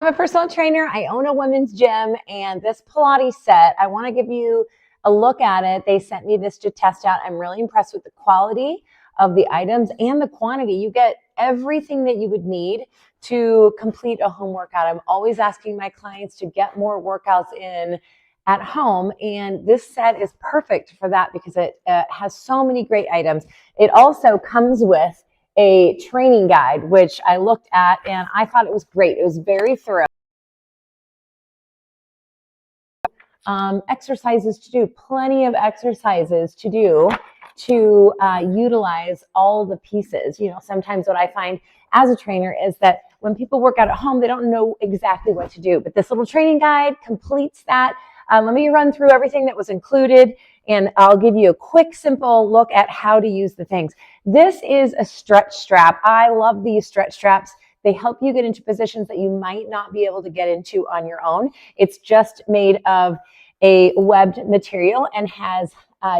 I'm a personal trainer. I own a women's gym, and this Pilates set, I want to give you a look at it. They sent me this to test out. I'm really impressed with the quality of the items and the quantity. You get everything that you would need to complete a home workout. I'm always asking my clients to get more workouts in at home, and this set is perfect for that because it has so many great items. It also comes with a training guide, which I looked at and I thought it was great. It was very thorough. Exercises to do, plenty of exercises to do to utilize all the pieces. You know, sometimes what I find as a trainer is that when people work out at home, they don't know exactly what to do. But this little training guide completes that. Let me run through everything that was included, and I'll give you a quick, simple look at how to use the things. This is a stretch strap. I love these stretch straps. They help you get into positions that you might not be able to get into on your own. It's just made of a webbed material and has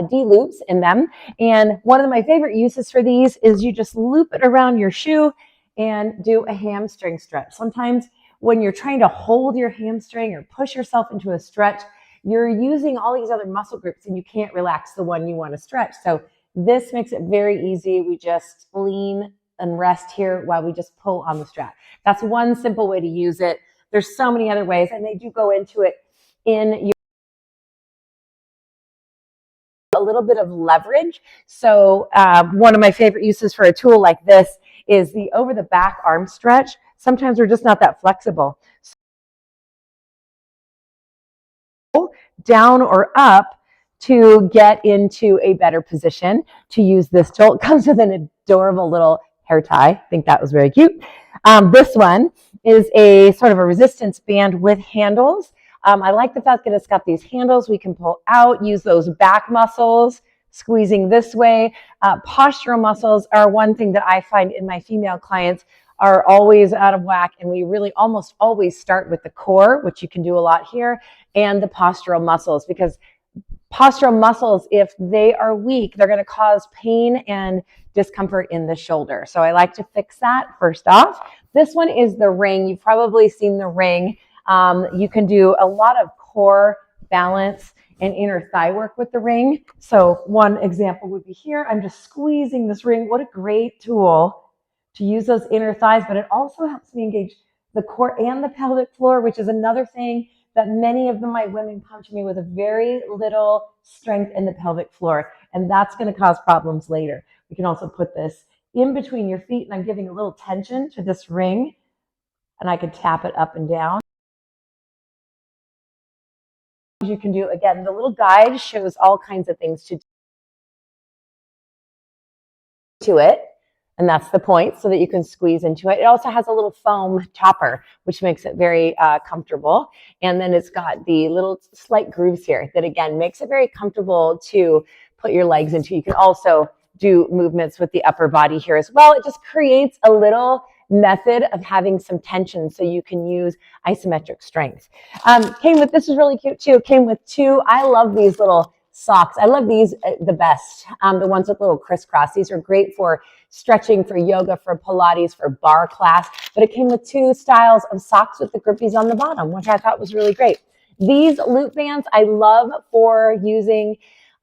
D-loops in them. And one of my favorite uses for these is you just loop it around your shoe and do a hamstring stretch. Sometimes when you're trying to hold your hamstring or push yourself into a stretch, you're using all these other muscle groups and you can't relax the one you want to stretch. So this makes it very easy. We just lean and rest here while we just pull on the strap. That's one simple way to use it. There's so many other ways, and they do go into it in your a little bit of leverage. So one of my favorite uses for a tool like this is the over the back arm stretch. Sometimes we're just not that flexible. So down or up to get into a better position to use this tool. It comes with an adorable little hair tie. I think that was very cute. This one is a sort of a resistance band with handles. I like the fact that it's got these handles we can pull out, use those back muscles, squeezing this way. Postural muscles are one thing that I find in my female clients are always out of whack, and we really almost always start with the core, which you can do a lot here, and the postural muscles, because postural muscles, if they are weak, they're going to cause pain and discomfort in the shoulder. So I like to fix that first off. This one is the ring. You've probably seen the ring. You can do a lot of core balance and inner thigh work with the ring. So one example would be here. I'm just squeezing this ring. What a great tool to use those inner thighs, but it also helps me engage the core and the pelvic floor, which is another thing that many of my women come to me with a very little strength in the pelvic floor, and that's going to cause problems later. We can also put this in between your feet, and I'm giving a little tension to this ring, and I can tap it up and down. You can do, again, the little guide shows all kinds of things to it. And that's the point, so that you can squeeze into it. It also has a little foam topper, which makes it very comfortable. And then it's got the little slight grooves here that, again, makes it very comfortable to put your legs into. You can also do movements with the upper body here as well. It just creates a little method of having some tension so you can use isometric strength. Came with, this is really cute too, came with two, I love these little socks. I love these the best, the ones with little crisscross. These are great for stretching, for yoga, for Pilates, for bar class. But it came with two styles of socks with the grippies on the bottom, which I thought was really great. These loop bands I love for using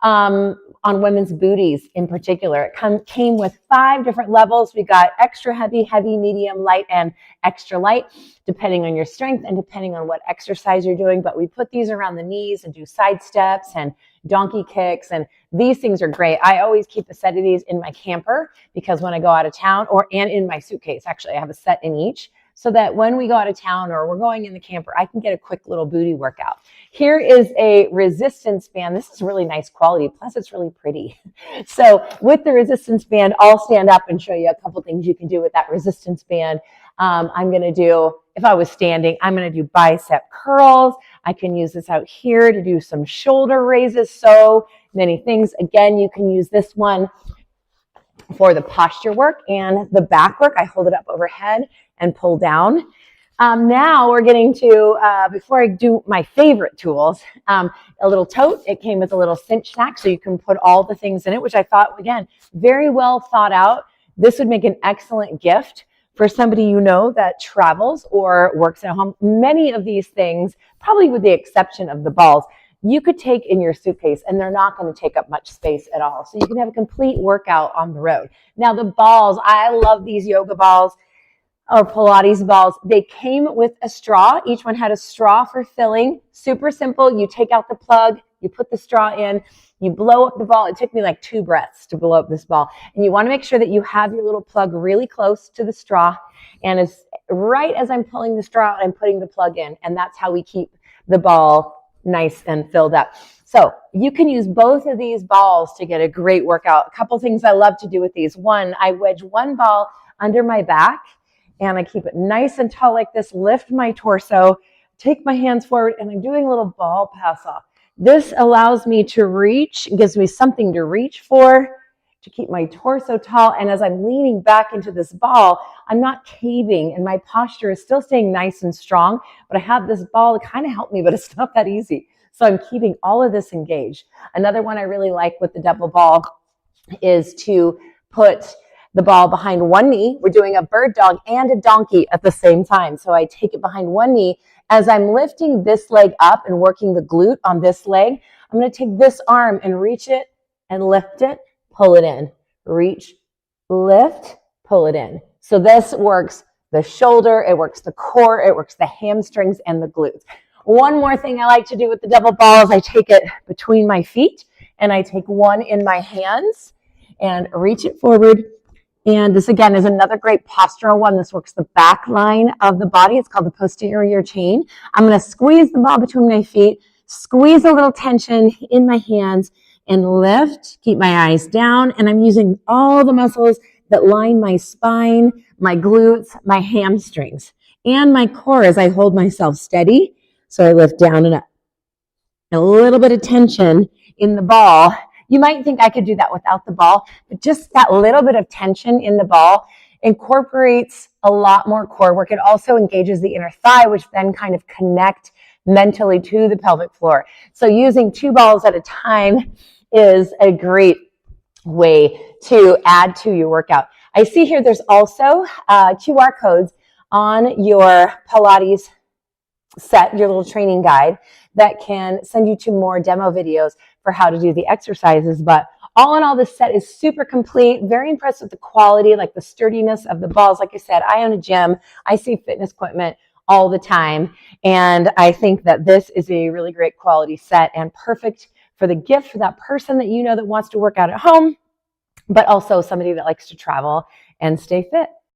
on women's booties in particular. It came with 5 different levels. We got extra heavy, heavy, medium, light, and extra light, depending on your strength and depending on what exercise you're doing. But we put these around the knees and do side steps and donkey kicks, and these things are great. I always keep a set of these in my camper because when I go out of town, and in my suitcase, actually, I have a set in each, so that when we go out of town or we're going in the camper, I can get a quick little booty workout. Here is a resistance band. This is really nice quality, plus it's really pretty. So with the resistance band, I'll stand up and show you a couple things you can do with that resistance band. I'm going to do, if I was standing, I'm going to do bicep curls. I can use this out here to do some shoulder raises. So many things. Again, you can use this one for the posture work and the back work. I hold it up overhead and pull down. Now we're getting to, before I do my favorite tools, a little tote. It came with a little cinch sack, so you can put all the things in it, which I thought, again, very well thought out. This would make an excellent gift for somebody you know that travels or works at home, many of these things, probably with the exception of the balls, you could take in your suitcase and they're not going to take up much space at all. So you can have a complete workout on the road. Now the balls, I love these yoga balls or Pilates balls. They came with a straw. Each one had a straw for filling. Super simple. You take out the plug, you put the straw in, you blow up the ball. It took me like 2 breaths to blow up this ball. And you want to make sure that you have your little plug really close to the straw. And as right as I'm pulling the straw out, I'm putting the plug in. And that's how we keep the ball nice and filled up. So you can use both of these balls to get a great workout. A couple things I love to do with these. One, I wedge one ball under my back and I keep it nice and tall like this, lift my torso, take my hands forward, and I'm doing a little ball pass off. This allows me to reach, gives me something to reach for, to keep my torso tall. And as I'm leaning back into this ball, I'm not caving and my posture is still staying nice and strong, but I have this ball to kind of help me, but it's not that easy. So I'm keeping all of this engaged. Another one I really like with the double ball is to put the ball behind one knee. We're doing a bird dog and a donkey at the same time. So I take it behind one knee. As I'm lifting this leg up and working the glute on this leg, I'm going to take this arm and reach it and lift it, pull it in, reach, lift, pull it in. So this works the shoulder, it works the core, it works the hamstrings and the glutes. One more thing I like to do with the double ball is I take it between my feet and I take one in my hands and reach it forward. And this, again, is another great postural one. This works the back line of the body. It's called the posterior chain. I'm going to squeeze the ball between my feet, squeeze a little tension in my hands, and lift. Keep my eyes down. And I'm using all the muscles that line my spine, my glutes, my hamstrings, and my core as I hold myself steady. So I lift down and up. A little bit of tension in the ball. You might think I could do that without the ball, but just that little bit of tension in the ball incorporates a lot more core work. It also engages the inner thigh, which then kind of connect mentally to the pelvic floor. So using 2 balls at a time is a great way to add to your workout. I see here there's also QR codes on your Pilates set, your little training guide, that can send you to more demo videos for how to do the exercises. But all in all, this set is super complete. Very impressed with the quality, like the sturdiness of the balls. Like I said, I own a gym. I see fitness equipment all the time. And I think that this is a really great quality set and perfect for the gift for that person that you know that wants to work out at home, but also somebody that likes to travel and stay fit.